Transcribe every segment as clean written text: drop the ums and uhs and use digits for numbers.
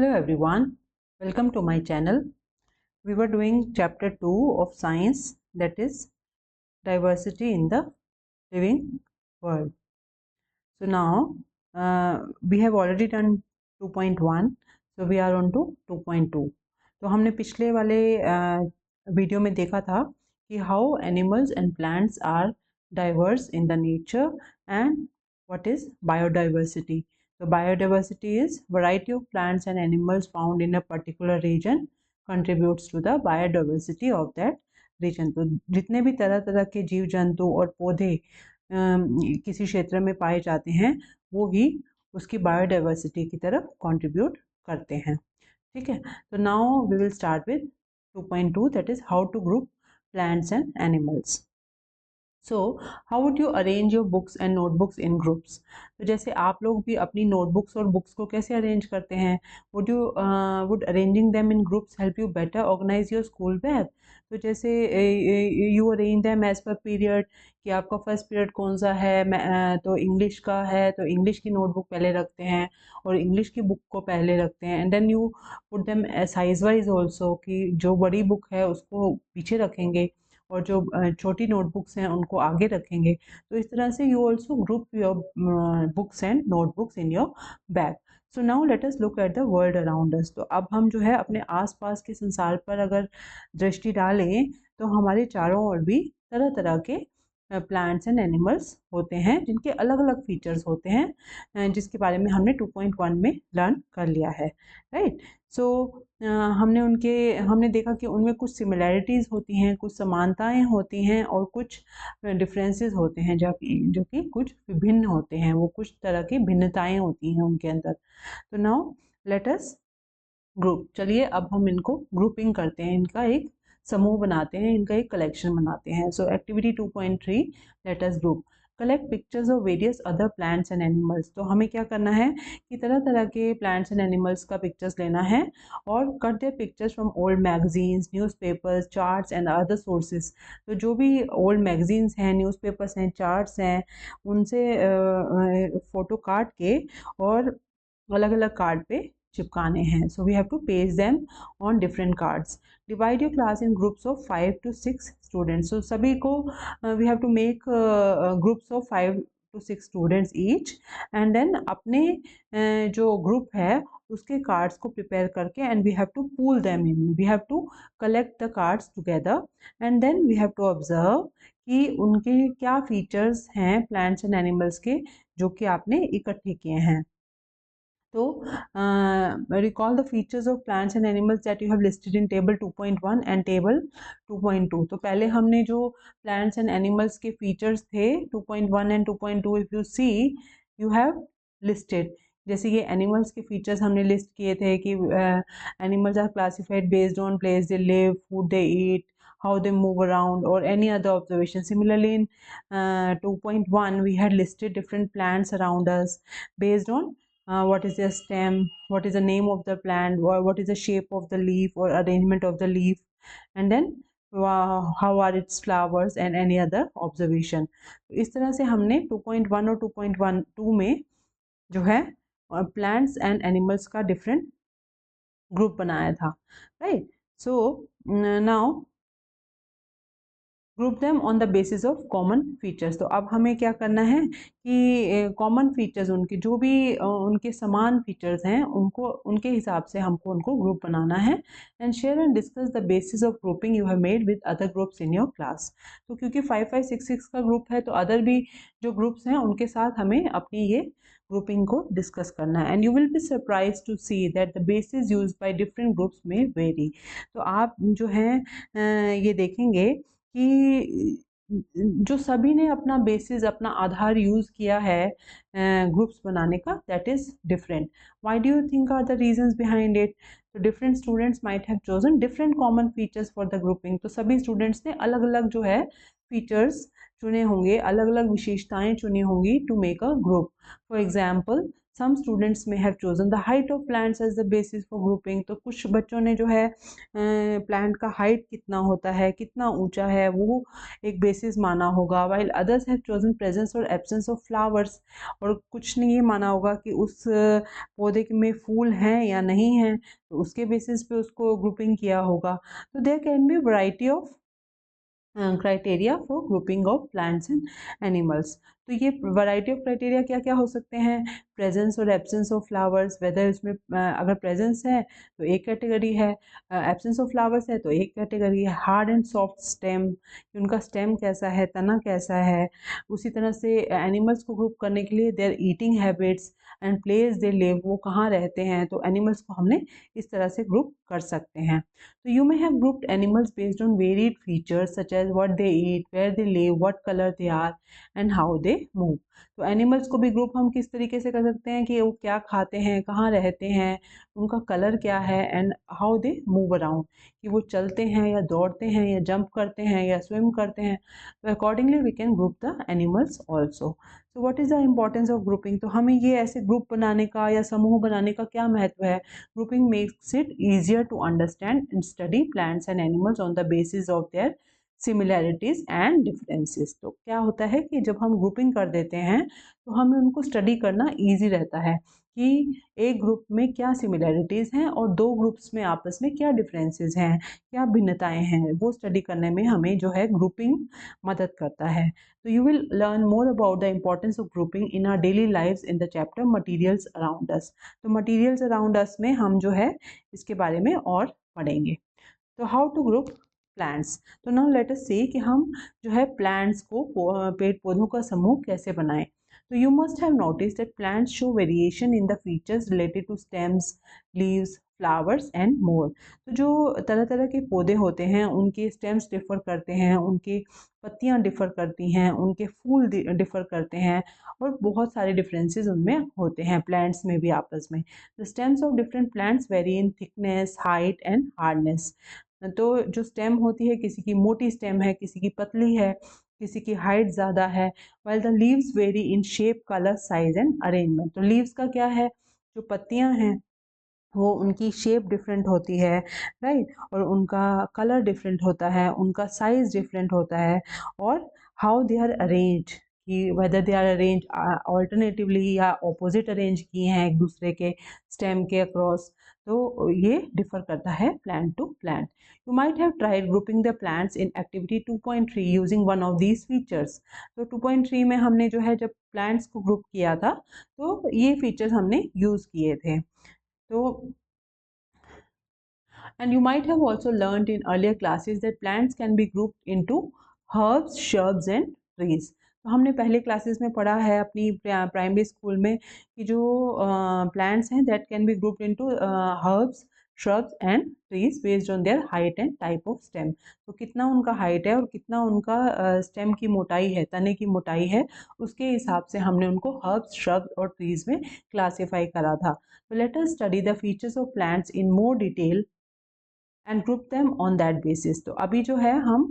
Hello everyone, welcome to my channel. We were doing chapter 2 of science, that is diversity in the living world. So now we have already done 2.1, so we are on to 2.2. तो हमने पिछले वाले video में देखा था कि how animals and plants are diverse in the nature and what is biodiversity. So biodiversity is variety of plants and animals found in a particular region contributes to the biodiversity of that region. तो जितने भी तरह तरह के जीव जंतु और पौधे किसी क्षेत्र में पाए जाते हैं वो ही उसकी बायोडाइवर्सिटी की तरफ कंट्रीब्यूट करते हैं. ठीक है, तो now we will start with 2.2, that is how to group plants and animals. So how would you arrange your books and notebooks in groups. तो जैसे आप लोग भी अपनी नोटबुक्स और बुक्स को कैसे अरेंज करते हैं, would arranging them in groups help you better organise your school bag. तो जैसे you arrange them as per period कि आपका फर्स्ट पीरियड कौन सा है, तो इंग्लिश का है तो इंग्लिश की नोटबुक पहले रखते हैं और इंग्लिश की बुक को पहले रखते हैं. And then you put them size wise also कि जो बड़ी बुक है उसको पीछे रखेंगे और जो छोटी नोटबुक्स हैं उनको आगे रखेंगे. तो इस तरह से you also group your books and notebooks in your bag. So now let us look at the world around us. तो अब हम जो है अपने आसपास के संसार पर अगर दृष्टि डालें तो हमारे चारों ओर भी तरह तरह के प्लांट्स एंड एनिमल्स होते हैं जिनके अलग अलग फीचर्स होते हैं, जिसके बारे में हमने 2.1 में लर्न कर लिया है. राइट. सो हमने देखा कि उनमें कुछ सिमिलैरिटीज़ होती हैं, कुछ समानताएं होती हैं और कुछ डिफरेंसेस होते हैं जो कि कुछ विभिन्न होते हैं. वो कुछ तरह की भिन्नताएं होती हैं उनके अंदर. तो नाउ लेट अस ग्रुप. चलिए अब हम इनको ग्रुपिंग करते हैं, इनका एक समूह बनाते हैं, इनका एक कलेक्शन बनाते हैं. सो activity 2.3, late us group. Collect pictures of various other plants and animals. तो हमें क्या करना है कि तरह तरह के प्लांट्स एंड एनिमल्स का पिक्चर्स लेना है और cut their pictures from old magazines, newspapers, charts and other sources. तो जो भी ओल्ड मैगजीन्स हैं, न्यूज़पेपर्स हैं, चार्ट्स हैं, उनसे फ़ोटो काट के और अलग अलग कार्ड पे चिपकाने हैं. So we have to paste them on different cards. Divide your class in groups of 5 to 6 students. So सभी को we have to make groups of 5 to 6 students each. And then अपने जो ग्रुप है उसके cards को prepare करके and we have to pool them in, we have to collect the cards together and then we have to observe कि उनके क्या features हैं प्लांट्स एंड एनिमल्स के जो कि आपने इकट्ठे किए हैं. तो recall the features of plants and animals that you have listed in table 2.1 and table 2.2. तो पहले हमने जो plants and animals के features थे 2.1 and 2.2 if you see you have listed. जैसे ये animals के features हमने list किए थे कि animals are classified based on place they live, food they eat, how they move around or any other observation. Similarly in 2.1 we had listed different plants around us based on what is their stem, what is the name of the plant, or what is the shape of the leaf or arrangement of the leaf, and then how are its flowers and any other observation. इस तरह से हमने 2.1 और 2.12 में जो है plants and animals का different group बनाया था. right. So now group them on the basis of common features. तो अब हमें क्या करना है कि कॉमन फीचर्स उनके जो भी उनके समान फीचर्स हैं उनको उनके हिसाब से हमको उनको ग्रुप बनाना है. And share and discuss the basis of grouping you have made with other groups in your class. तो क्योंकि 5566 का ग्रुप है तो अदर भी जो ग्रुप्स हैं उनके साथ हमें अपनी ये ग्रुपिंग को डिस्कस करना है. And you will be surprise to see that the basis use by different groups में वेरी. तो आप जो हैं ये देखेंगे कि जो सभी ने अपना बेसिस अपना आधार यूज़ किया है ग्रुप्स बनाने का that is different. Why do you think are the reasons behind it. तो different students might have chosen different common features for the grouping. तो सभी स्टूडेंट्स ने अलग अलग जो है फीचर्स चुने होंगे, अलग अलग विशेषताएं चुनी होंगी to make a group. For example some students may have chosen the height of plants as the basis for grouping. तो कुछ बच्चों ने जो है प्लांट का हाइट कितना होता है, कितना ऊंचा है, वो एक बेसिस माना होगा। While others have chosen presence और एब्सेंस ऑफ फ्लावर्स, और कुछ ने ये माना होगा कि उस पौधे में फूल हैं या नहीं हैं, तो उसके बेसिस पे उसको ग्रुपिंग किया होगा। तो there can be variety of criteria for grouping of plants and animals. तो ये वैरायटी ऑफ क्राइटेरिया क्या क्या हो सकते हैं? प्रेजेंस और एब्सेंस ऑफ फ्लावर्स, वेदर इसमें अगर प्रेजेंस है तो एक कैटेगरी है, एब्सेंस ऑफ फ्लावर्स है तो एक कैटेगरी है। हार्ड एंड सॉफ्ट स्टेम, उनका स्टेम कैसा है, तना कैसा है। उसी तरह से एनिमल्स को ग्रुप करने के लिए their eating habits and place they live, वो कहाँ रहते हैं, तो एनिमल्स को हमने इस तरह से ग्रुप कर सकते हैं। So you may have grouped animals based on varied features such as what they eat, where they live, what color they are and how they move. तो एनिमल्स को भी ग्रुप हम किस तरीके से कर सकते हैं कि वो क्या खाते हैं, कहाँ रहते हैं, उनका कलर क्या है, and how they move around, कि वो चलते हैं या दौड़ते हैं या जंप करते हैं या स्विम करते हैं। तो accordingly we can group the animals also. So what is the importance of grouping? तो हमें ये ऐसे ग्रुप बनाने का या समूह बनाने का क्या महत्व है? Grouping makes it easier to understand and study plants and animals on the basis of their similarities and differences. तो क्या होता है कि जब हम ग्रुपिंग कर देते हैं तो हमें उनको स्टडी करना इजी रहता है कि एक ग्रुप में क्या सिमिलैरिटीज़ हैं और दो ग्रुप्स में आपस में क्या डिफरेंसेस हैं, क्या भिन्नताएं हैं, वो स्टडी करने में हमें जो है ग्रुपिंग मदद करता है। तो you will learn more about the importance of grouping in our daily lives in the chapter materials around us. तो मटीरियल्स अराउंड अस में हम जो है इसके बारे में और पढ़ेंगे। तो हाउ टू ग्रुप प्लांट्स। तो नाउ लेट अस से कि हम जो है प्लांट्स को पेड़ पौधों का समूह कैसे बनाएं। तो you must have notice that plants show variation in the features related to stems, leaves, flowers and more. तो जो तरह तरह के पौधे होते हैं उनके स्टेम्स डिफर करते हैं, उनके पत्तियां डिफर करती हैं, उनके फूल डिफर करते हैं, और बहुत सारे डिफरेंसेस उनमें होते हैं प्लांट्स में भी आपस में। The stems of different plants very in thickness, height and hardness. तो जो स्टेम होती है, किसी की मोटी स्टेम है, किसी की पतली है, किसी की हाइट ज़्यादा है। While the leaves very in shape, colour, size and arrangement. तो लीव्स का क्या है, जो पत्तियां हैं वो उनकी शेप डिफरेंट होती है, राइट, और उनका कलर डिफरेंट होता है, उनका साइज डिफरेंट होता है, और हाउ दे आर अरेंज, कि whether they are arrange alternatively या ऑपोजिट अरेंज किए हैं एक दूसरे के स्टेम के अक्रॉस। तो ये डिफर करता है plant to plant. You might have tried grouping the plants in activity 2.3 using one of these features. तो 2.3 में हमने जो है जब प्लांट्स को ग्रुप किया था तो ये फीचर्स हमने यूज़ किए थे। तो and you might have also learned in earlier classes that plants can be grouped into herbs, shrubs and trees. तो हमने पहले क्लासेस में पढ़ा है अपनी प्राइमरी स्कूल में कि जो प्लांट्स हैं that can be grouped into herbs, shrubs and trees based on their height and type of stem. तो कितना उनका हाइट है और कितना उनका स्टेम की मोटाई है, तने की मोटाई है, उसके हिसाब से हमने उनको हर्ब्स, shrubs और ट्रीज में क्लासीफाई करा था। तो let us study the features of plants in more detail and group them on that basis. तो अभी जो है हम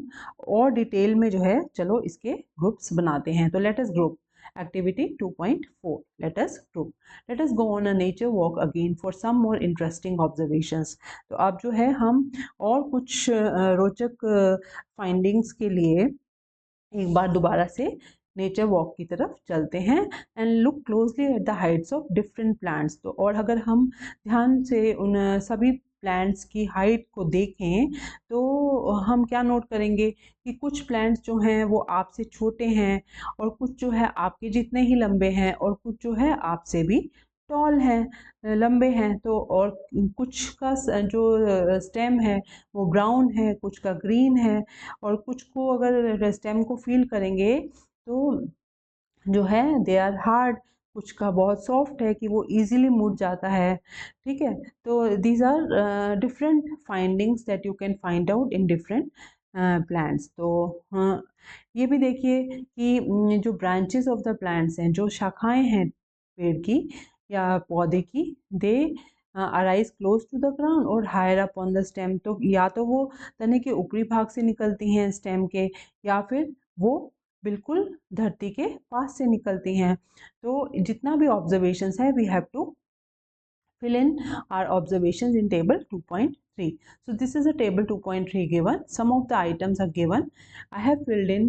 और डिटेल में जो है चलो इसके ग्रुप्स बनाते हैं। तो let us group activity 2.4। Let us group. Let us go on a nature walk again for some more interesting observations. तो अब जो है हम और कुछ रोचक फाइंडिंग्स के लिए एक बार दोबारा से नेचर वॉक की तरफ चलते हैं and look closely at the Heights of different plants. तो और अगर हम ध्यान से उन सभी प्लांट्स की हाइट को देखें तो हम क्या नोट करेंगे कि कुछ प्लांट्स जो हैं वो आपसे छोटे हैं, और कुछ जो है आपके जितने ही लंबे हैं, और कुछ जो है आपसे भी टॉल हैं, लंबे हैं। तो और कुछ का जो स्टेम है वो ब्राउन है, कुछ का ग्रीन है, और कुछ को अगर स्टेम को फील करेंगे तो जो है दे आर हार्ड, कुछ का बहुत सॉफ्ट है कि वो इजीली मुड़ जाता है। ठीक है, तो these are different findings that you can find out in different plants. तो ये भी देखिए कि जो ब्रांचेस ऑफ द प्लांट्स हैं, जो शाखाएं हैं पेड़ की या पौधे की, they arise close to the ground और higher up on the stem. तो या तो वो तने के ऊपरी भाग से निकलती हैं स्टेम के, या फिर वो बिल्कुल धरती के पास से निकलती हैं। तो जितना भी ऑब्जर्वेशंस है we have to fill in our observations in table 2.3. So this is a table 2.3 given. Some of the items are given. I have filled in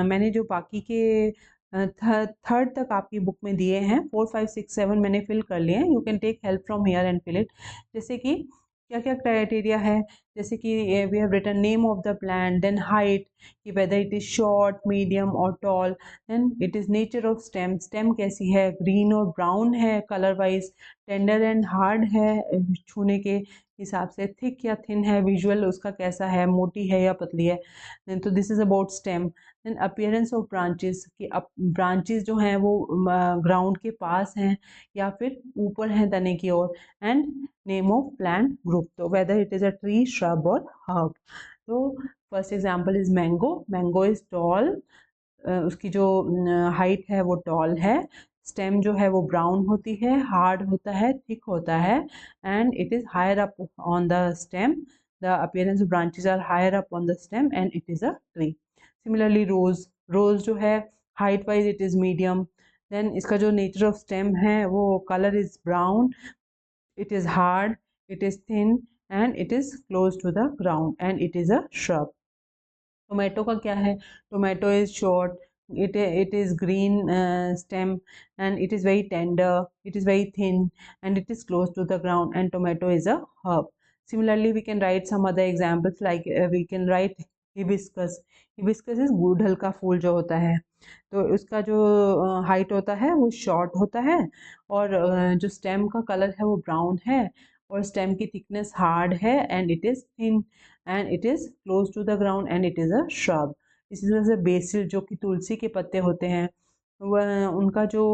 मैंने जो बाकी के थर्ड तक आपकी बुक में दिए हैं 4, 5, 6, 7 मैंने फिल कर लिए हैं. You can take help from here and fill it. जैसे कि क्या क्या क्राइटेरिया है, जैसे कि we have written name of the plant, then height कि whether it is short, medium और tall, then it is nature of stem, stem कैसी है, ग्रीन और ब्राउन है colour wise, tender and hard है छूने के हिसाब से, थिक या थिन है, विजुअल उसका कैसा है, मोटी है या पतली है. तो this is about stem. Then appearance of branches कि ब्रांचेस जो हैं वो ग्राउंड के पास हैं या फिर ऊपर हैं तने की ओर. And name of plant group, तो whether it is a tree, shrub और हर्ब. तो first example is mango. Mango is tall, उसकी जो हाइट है वो टॉल है. स्टेम जो है वो ब्राउन होती है, हार्ड होता है, थिक होता है, and it is higher up on the stem. The appearance of branches are higher up on the stem and it is a tree. Similarly rose, rose जो है height wise it is medium. Then इसका जो nature of stem है वो colour is brown, it is hard, it is thin and it is close to the ground and it is a shrub. Tomato का क्या है, tomato is short, it is green stem and it is very tender, it is very thin and it is close to the ground and tomato is a herb. Similarly we can write some other examples like we can write hibiscus. hibiscus is गुड़हल का फूल जो होता है, तो उसका जो height होता है वो शॉर्ट होता है और जो स्टेम का कलर है वो ब्राउन है और स्टेम की थिकनेस हार्ड है and it is thin and it is close to the ground and it is a shrub. इसी तरह से बेसिल जो कि तुलसी के पत्ते होते हैं, वह उनका जो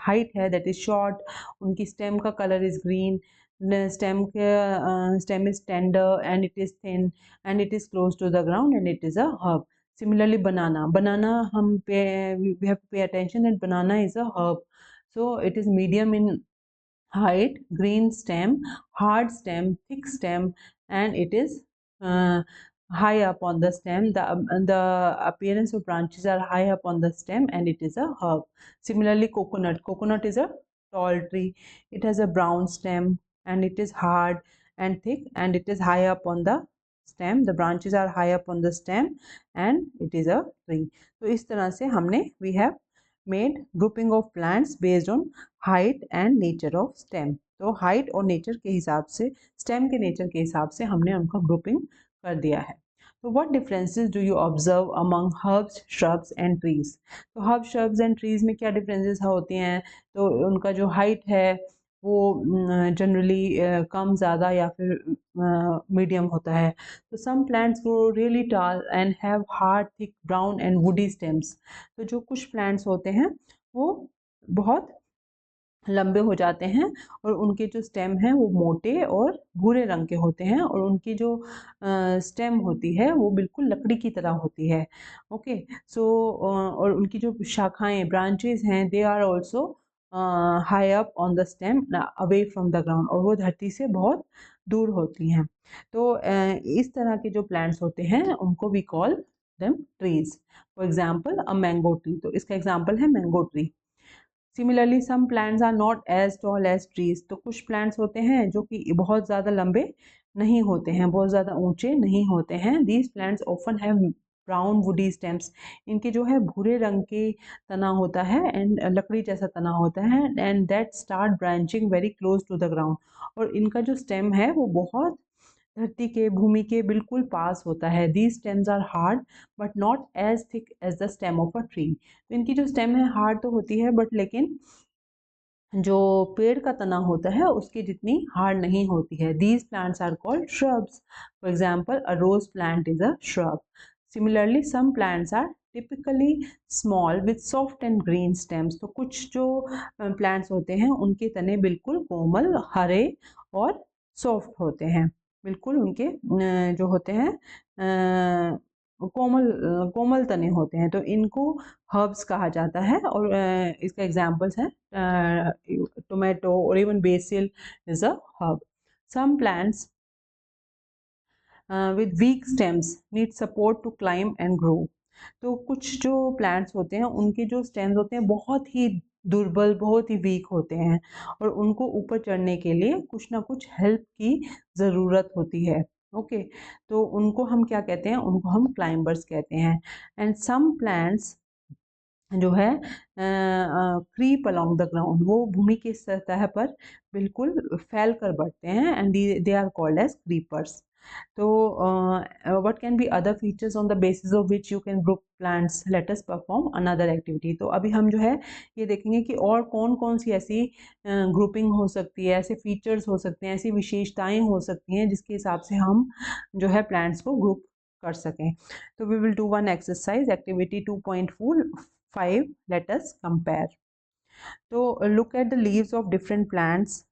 हाइट है दैट इज़ शॉर्ट, उनकी स्टेम का colour is green, stem is tender and it is thin and it is close to the ground and it is a herb. Similarly banana, banana we have to pay attention that banana is a herb. So it is medium in height, green stem, hard stem, thick stem and it is uh, high up on the stem. The appearance of branches are high up on the stem and it is a herb. Similarly coconut, coconut is a tall tree, it has a brown stem and it is hard and thick and it is high up on the stem, the branches are high up on the stem and it is a tree. तो इस तरह से हमने we have made grouping of plants based on height and nature of stem. तो height और nature के हिसाब से, स्टेम के नेचर के हिसाब से हमने उनका ग्रुपिंग कर दिया है. तो what differences do you observe among herbs, shrubs and trees. तो हर्ब, श्रब्स एंड ट्रीज में क्या डिफरेंसेस होती हैं, तो उनका जो हाइट है वो जनरली कम, ज़्यादा या फिर मीडियम होता है. तो some plants grow really tall and have hard, thick, brown and woody stems. तो जो कुछ प्लांट्स होते हैं वो बहुत लंबे हो जाते हैं और उनके जो स्टेम हैं वो मोटे और भूरे रंग के होते हैं और उनकी जो स्टेम होती है वो बिल्कुल लकड़ी की तरह होती है. ओके, सो और उनकी जो शाखाएं, ब्रांचेस हैं, they are also high up on the stem away from the ground, और वो धरती से बहुत दूर होती हैं. तो इस तरह के जो प्लांट्स होते हैं उनको we call them trees. For example a mango tree, तो इसका एग्जाम्पल है mango tree. Similarly some plants are not as tall as trees. तो कुछ प्लांट्स होते हैं जो कि बहुत ज़्यादा लंबे नहीं होते हैं, बहुत ज़्यादा ऊंचे नहीं होते हैं. These plants often have brown woody stems. इनके जो है भूरे रंग के तना होता है एंड लकड़ी जैसा तना होता है and that start branching very close to the ground. और इनका जो स्टेम है वो बहुत धरती के, भूमि के बिल्कुल पास होता है. These stems are hard but not as thick as the stem of a tree. तो इनकी जो स्टेम है हार्ड तो होती है बट लेकिन जो पेड़ का तना होता है उसकी जितनी हार्ड नहीं होती है. These plants are called shrubs. For example a rose plant is a shrub. Similarly some plants are typically small with soft and green stems. तो कुछ जो प्लांट्स होते हैं उनके तने बिल्कुल कोमल, हरे और सॉफ्ट होते हैं. बिल्कुल उनके जो होते हैं कोमल कोमल तने होते हैं, तो इनको हर्ब्स कहा जाता है. और इसका एग्जांपल्स हैं टोमेटो और even basil is a herb. Some plants with weak stems need support to climb and grow. तो कुछ जो प्लांट्स होते हैं उनके जो स्टेम्स होते हैं बहुत ही दुर्बल, बहुत ही वीक होते हैं, और उनको ऊपर चढ़ने के लिए कुछ ना कुछ हेल्प की ज़रूरत होती है। ओके, तो उनको हम क्या कहते हैं, उनको हम क्लाइंबर्स कहते हैं। एंड सम प्लांट्स जो है क्रीप अलोंग द ग्राउंड, वो भूमि की सतह पर बिल्कुल फैल कर बढ़ते हैं, and they are called as creepers. तो what can be other features on the basis of which you can group plants? Let us perform another activity. तो अभी हम जो है ये देखेंगे कि और कौन कौन सी ऐसी ग्रुपिंग हो सकती है, ऐसे फीचर्स हो सकते हैं, ऐसी विशेषताएं हो सकती हैं जिसके हिसाब से हम जो है प्लांट्स को ग्रुप कर सकें। तो we will do one exercise, activity 2.5, let us compare. तो look at the leaves of different plants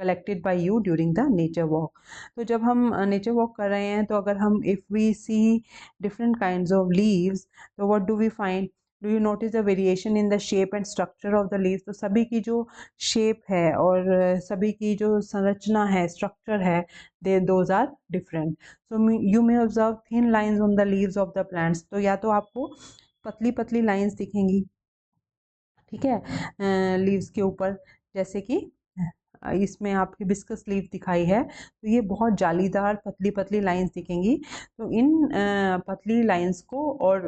collected by you during the nature walk. तो जब हम नेचर वॉक कर रहे हैं तो अगर हम if we see different kinds of leaves, तो what do we find? Do you notice the variation in the shape and structure of the leaves? तो सभी की जो शेप है और सभी की जो संरचना है, स्ट्रक्चर है, they those are different. So you may observe thin lines on the leaves of the plants. तो या तो आपको पतली पतली लाइन्स दिखेंगी, ठीक है, लीव्स के ऊपर, जैसे कि इसमें आपकी बिस्कस लीफ दिखाई है, तो ये बहुत जालीदार पतली पतली लाइंस दिखेंगी। तो इन पतली लाइंस को, और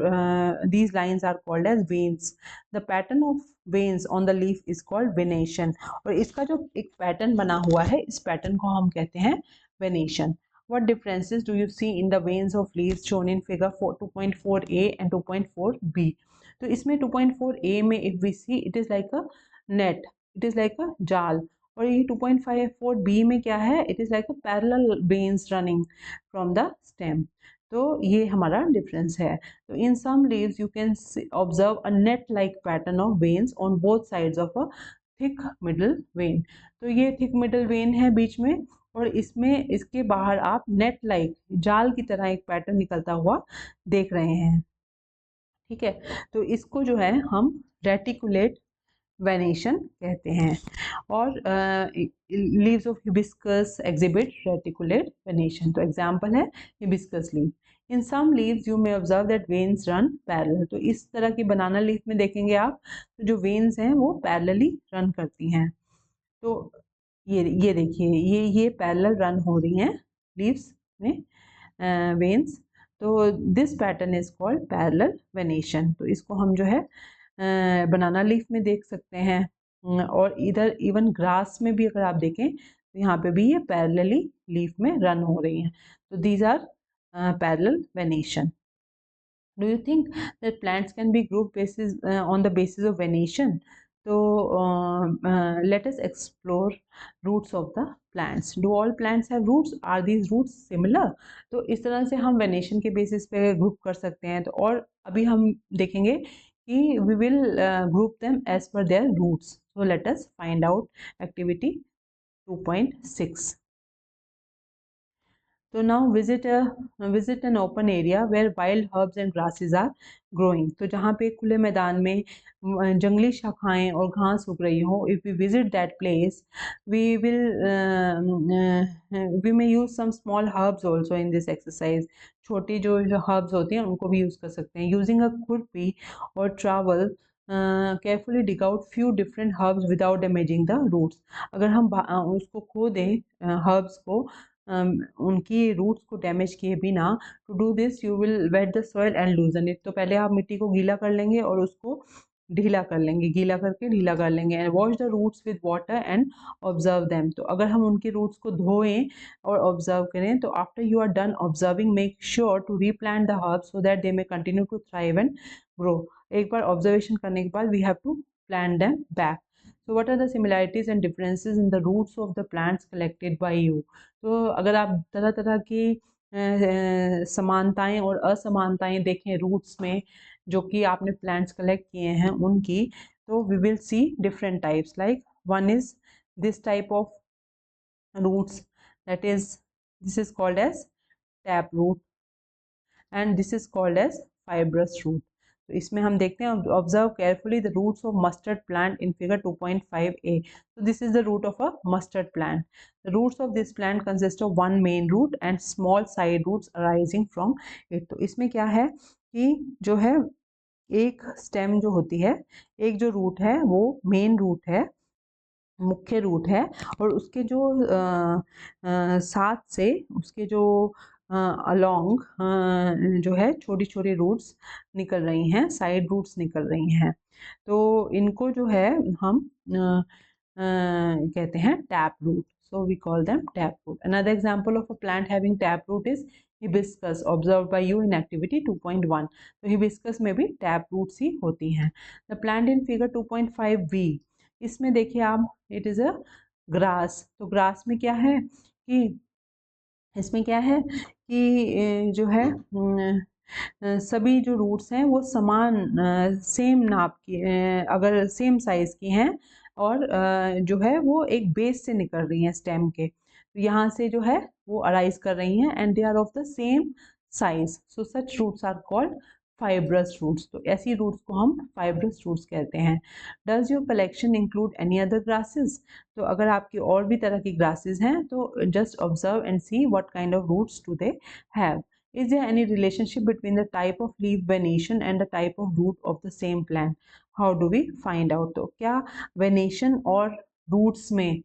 these lines are called as veins. The pattern of veins on the leaf is called venation. और इसका जो एक पैटर्न बना हुआ है, इस पैटर्न को हम कहते हैं venation. What differences do you see in the veins of leaves shown in figure 2.4a and 2.4b? तो इसमें 2.4a में if we see it is like a net, it is like a जाल, और ये 2.54b में क्या है, it is like a parallel veins running from the stem। तो ये हमारा डिफरेंस है। तो in some leaves you can observe a net like pattern of veins on both sides of a thick middle vein। तो ये thick middle vein है बीच में, और इसमें इसके बाहर आप नेट लाइक जाल की तरह एक पैटर्न निकलता हुआ देख रहे हैं, ठीक है। तो इसको जो है हम रेटिकुलेट वेनेशन कहते हैं। और leaves of hibiscus exhibit reticulate venation. तो एग्जांपल है hibiscus leave. In some leaves you may observe that veins run parallel. तो इस तरह की बनाना लीफ में देखेंगे आप, तो जो वेन्स हैं वो पैरेलली रन करती हैं। तो ये देखिए, ये पैरेलल रन हो रही हैं लीव्स में वेन्स। तो this pattern is called parallel venation. तो इसको हम जो है बनाना लीफ में देख सकते हैं, और इधर इवन ग्रास में भी अगर आप देखें तो यहाँ पे भी ये पैरेलली लीफ में रन हो रही हैं। तो these are parallel venation. Do you think that plants can be grouped basis on the basis of venation? So let us explore roots of the plants. Do all plants have roots? Are these roots similar? तो इस तरह से हम venation के basis पे group कर सकते हैं। तो और अभी हम देखेंगे कि we will group them as per their roots. So let us find out activity 2.6. So now visit an open area where wild herbs and grasses are growing. तो जहाँ पे खुले मैदान में जंगली शाखाएं और घास उग रही हो, if we visit that place, we will we may use some small herbs also in this exercise. छोटी जो herbs होती हैं उनको भी यूज़ कर सकते हैं। Using a खुरपी or trowel, carefully dig out few different herbs without damaging the roots. अगर हम उसको खो दें herbs को, उनकी रूट्स को डैमेज किए बिना, to do this you will wet the soil and loosen it. तो पहले आप मिट्टी को गीला कर लेंगे और उसको ढीला कर लेंगे, गीला करके ढीला कर लेंगे। And wash the roots with water and observe them. तो अगर हम उनके रूट्स को धोएं और ऑब्जर्व करें, तो after you are done observing make sure to replant the herbs so that they may continue to thrive and grow. एक बार ऑब्जर्वेशन करने के बाद we have to plant them back. So what are the similarities and differences in the roots of the plants collected by you? तो अगर आप तरह तरह की समानताएं और असमानताएं देखें रूट्स में जो कि आपने प्लांट्स कलेक्ट किए हैं उनकी, तो we will see different types. Like one is this type of roots, that is this is called as tap root, and this is called as fibrous root. तो इसमें हम देखते हैं, observe carefully the roots of mustard plant in figure 2.5a. so this is the root of a mustard plant. The roots of this plant consist of one main root and small side roots arising from it. तो इसमें क्या है कि जो है एक stem जो होती है, एक जो रूट है वो मेन रूट है, मुख्य रूट है, और उसके जो साथ से उसके जो अलोंग जो है छोटी छोटी रूट्स निकल रही हैं, साइड रूट्स निकल रही हैं। तो इनको जो है हम कहते हैं tap root. So we call them tap root. Another example of a plant having tap root is hibiscus, observed by you in activity 2.1. तो hibiscus में भी tap roots ही होती हैं. The plant in figure 2.5b, इसमें देखिए आप, it is a grass. तो grass में क्या है कि इसमें क्या है कि जो है सभी जो रूट्स हैं वो समान सेम नाप की, अगर सेम साइज की हैं, और जो है वो एक बेस से निकल रही हैं स्टेम के, तो यहाँ से जो है वो अराइज कर रही हैं and they are of the same size. So such roots are called fibrous roots. तो ऐसी रूट्स को हम फाइब्रस रूट्स कहते हैं. Does your collection include any other grasses? तो अगर आपकी और भी तरह की ग्रासेस हैं तो just observe and see what kind of roots do they have. Is there any relationship between the type of leaf venation and the type of root of the same plant? How do we find out? तो क्या venation और roots में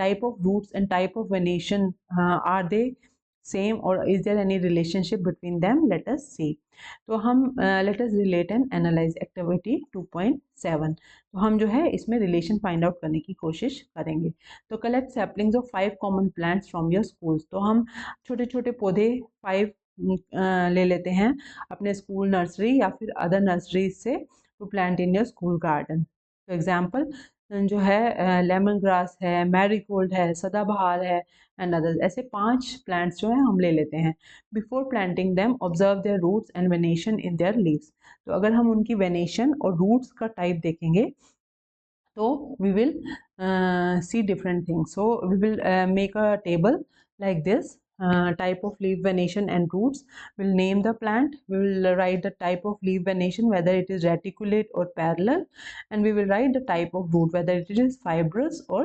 type of roots and type of venation are they same, or is there any relationship between them? Let us see. तो हम let us relate and analyze activity 2.7. तो हम जो है इसमें रिलेशन फाइंड आउट करने की कोशिश करेंगे. तो collect saplings of 5 common plants from your schools. तो हम छोटे छोटे पौधे 5 ले लेते हैं अपने स्कूल नर्सरी या फिर अदर नर्सरी से, to plant in your school garden. तो एग्जाम्पल जो है लेमन ग्रास है, मैरीगोल्ड है, सदाबहार है एंड अदर्स. ऐसे 5 प्लांट्स जो है हम ले लेते हैं. Before planting them observe their roots and venation in their leaves. तो अगर हम उनकी वेनेशन और रूट्स का टाइप देखेंगे तो we will see different things. So we will make a table like this. Type of leaf venation and roots. We'll name the plant. We will write the type of leaf venation, whether it is reticulate or parallel, and we will write the type of root, whether it is fibrous or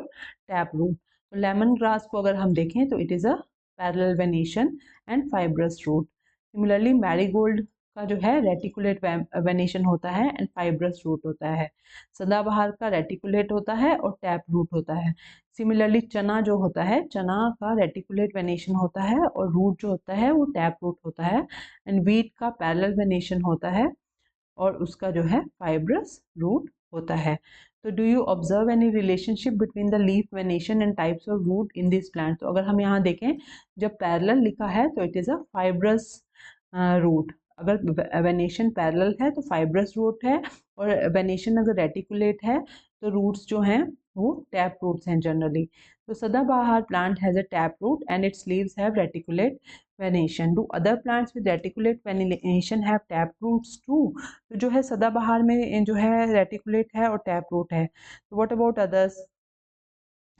tap root. So lemon grass को अगर हम देखें तो it is a parallel venation and fibrous root. Similarly marigold का जो है reticulate venation होता है एंड फाइब्रस रूट होता है. सदाबहार का रेटिकुलेट होता है और टैप रूट होता है. सिमिलरली चना जो होता है, चना का रेटिकुलेट वेनेशन होता है और रूट जो होता है वो टैप रूट होता है. एंड वीट का पैरेलल वेनेशन होता है और उसका जो है फाइब्रस रूट होता है. तो do you observe any relationship between the leaf venation and types of root in this plant? तो अगर हम यहाँ देखें, जब पैरेलल लिखा है तो it is a fibrous root. अगर वेनेशन पैरेलल है तो फाइब्रस रूट है, और वेनेशन अगर रेटिकुलेट है तो रूट्स जो हैं वो टैप रूट्स हैं जनरली. तो सदाबहार plant has a tap root and its leaves have reticulate venation. Do other plants with reticulate venation have tap roots too? तो जो है सदाबहार में जो है रेटिकुलेट है और टैप रूट है. तो व्हाट अबाउट अदर्स?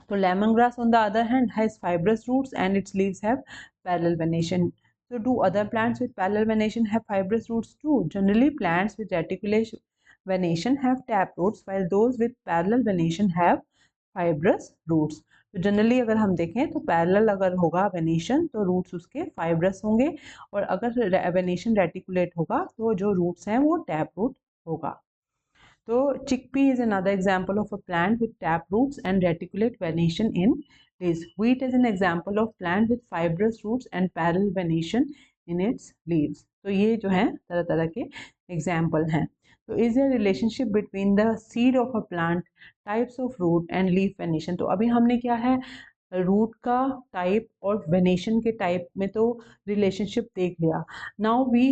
तो lemon grass on the other hand has fibrous roots and its leaves have parallel venation. So do other plants with parallel venation have fibrous roots too? Generally plants with reticulate venation have tap roots while those with parallel venation have fibrous roots. तो generally अगर हम देखें तो parallel अगर होगा venation तो roots उसके fibrous होंगे, और अगर वेनेशन रेटिकुलेट होगा तो जो रूट्स हैं वो टैप रूट होगा. So chickpea is another example of a plant with tap roots and reticulate venation in leaves. Wheat is an example of plant with fibrous roots and parallel venation in its leaves. तो ये जो हैं तरह तरह के example हैं. तो is there a relationship between the seed of a plant, types of root and leaf venation? तो अभी हमने क्या है, रूट का टाइप और वेनेशन के टाइप में तो रिलेशनशिप देख लिया. Now we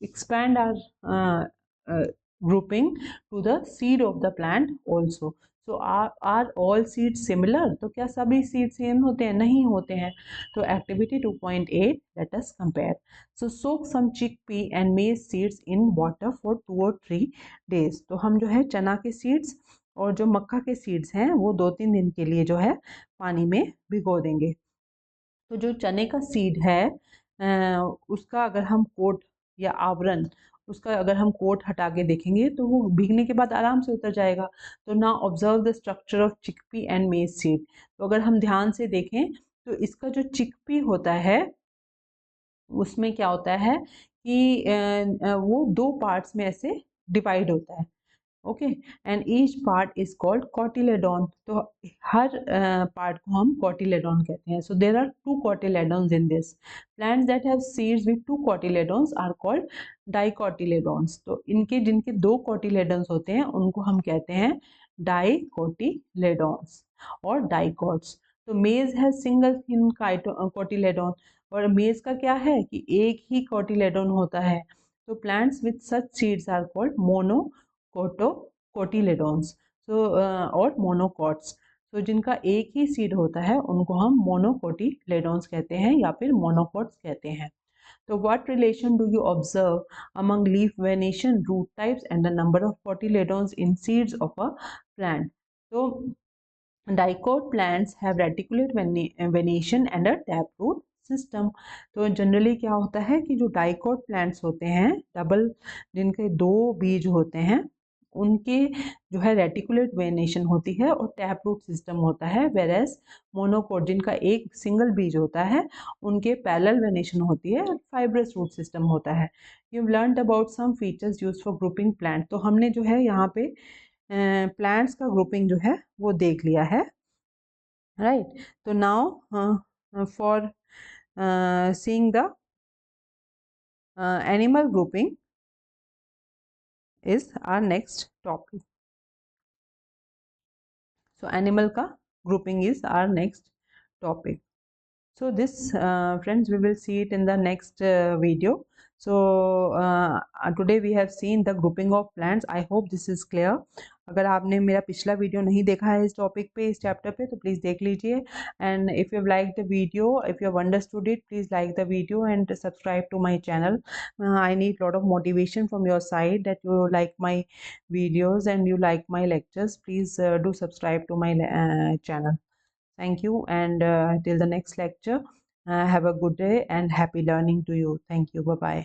expand our grouping to the seed of the plant also. So are all seeds similar? तो क्या सभी seeds सेम होते हैं? नहीं होते हैं. तो activity 2.8, let us compare. So soak some chickpea and maize seeds in water for 2 or 3 days. तो हम जो है चना के seeds और जो मक्का के seeds हैं वो 2-3 दिन के लिए जो है पानी में भिगो देंगे. तो जो चने का सीड है उसका अगर हम कोट या आवरण, उसका अगर हम कोट हटा के देखेंगे तो वो भीगने के बाद आराम से उतर जाएगा. तो ना observe the structure of chickpea and मेज सीड. तो अगर हम ध्यान से देखें तो इसका जो चिकपी होता है उसमें क्या होता है कि वो 2 पार्ट्स में ऐसे डिवाइड होता है। Okay, and each part is called cotyledon. तो हर पार्ट को हम कॉटिलेडॉन कहते हैं। So there are 2 cotyledons in this. Plants that have seeds with 2 cotyledons are called dicotyledons. तो इनके जिनके 2 कॉटिलेडॉन्स होते हैं उनको हम कहते हैं डाइकोटिलेडॉन्स और डाइकॉट्स। तो मेज है सिंगल थिन कॉटिलेडॉन, और मेज का क्या है कि एक ही कॉटिलेडॉन होता है। तो plants with such seeds are called cotyledons. So और मोनोकॉट्स। तो जिनका एक ही सीड होता है उनको हम मोनोकोटिलेडॉन्स कहते हैं या फिर मोनोकॉट्स कहते हैं। तो what relation do you observe among leaf venation, root types and the number of cotyledons in seeds of a plant? So dicot plants have reticulate venation and a taproot system. तो generally क्या होता है कि जो dicot plants होते हैं, double जिनके 2 बीज होते हैं, उनके जो है रेटिकुलेट वेनेशन होती है और टैप रूट सिस्टम होता है। वेरेस मोनोकोट जिनका एक सिंगल बीज होता है, उनके पैरेलल वेनेशन होती है और फाइब्रस रूट सिस्टम होता है। You learned about some features use for grouping plant. तो हमने जो है यहाँ पे प्लांट्स का ग्रुपिंग जो है वो देख लिया है, राइट। तो now for seeing the animal grouping is our next topic. So animal ka grouping is our next topic. So this friends, we will see it in the next video. So today we have seen the grouping of plants. I hope this is clear. अगर आपने मेरा पिछला video नहीं देखा है इस topic पे, इस चैप्टर पे, तो प्लीज़ देख लीजिए। And if you like the video, if you have understood it, please like the video and subscribe to my channel. I need lot of motivation from your side that you like my videos and you like my lectures. Please do subscribe to my channel. Thank you, and till the next lecture, have a good day and happy learning to you. Thank you. Bye bye.